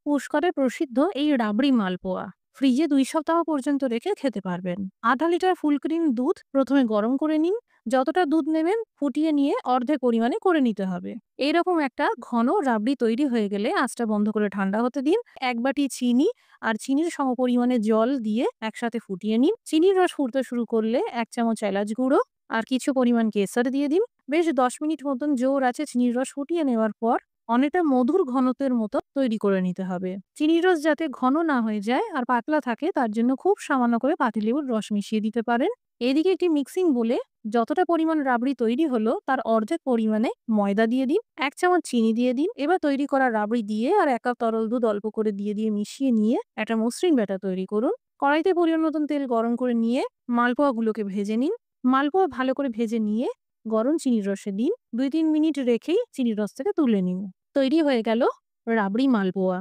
পুষ্করে প্রসিদ্ধ এই রাবড়ি মালপোয়া ফ্রিজে 2 সপ্তাহ পর্যন্ত রেখে খেতে পারবেন। আধা লিটার ফুল ক্রিম দুধ প্রথমে গরম করে নিন। যতটা দুধ নেবেন ফুটিয়ে নিয়ে অর্ধেক পরিমাণে করে নিতে হবে। এইরকম একটা ঘন রাবড়ি তৈরি হয়ে গেলে আঁচটা বন্ধ করে ঠান্ডা হতে দিন। 1 বাটি চিনি আর চিনির সমপরিমাণে জল দিয়ে একসাথে ফুটিয়ে নিন। চিনির রস ফুটতে শুরু করলে 1 চামচ এলাচ গুঁড়ো আর কিছু পরিমাণ কেসর দিয়ে দিন। বেশ 10 মিনিট মতন জোর আছে চিনির রস ফুটিয়ে নেওয়ার পর অনেকটা মধুর ঘনত্বের মতো তৈরি করে নিতে হবে। চিনির রস যাতে ঘন না হয়ে যায় আর পাতলা থাকে তার জন্য খুব সামান্য করে পাতিলেবুর রস মিশিয়ে দিতে পারেন। এদিকে একটি মিক্সিং বলে যতটা পরিমাণ রাবড়ি তৈরি হলো তার অর্ধেক পরিমাণে ময়দা দিয়ে দিন। 1 চামচ চিনি দিয়ে দিন। এবার তৈরি করা রাবড়ি দিয়ে আর 1 কাপ তরল দুধ অল্প করে দিয়ে মিশিয়ে নিয়ে একটা মসৃণ ব্যাটার তৈরি করুন। কড়াইতে পরিমাণ মতন তেল গরম করে নিয়ে মালপোয়াগুলোকে ভেজে নিন। মালপোয়া ভালো করে ভেজে নিয়ে গরম চিনির রসে দিন। 2-3 মিনিট রেখেই চিনির রস থেকে তুলে নিন। তৈরি হয়ে গেল রাবড়ি মালপোয়া।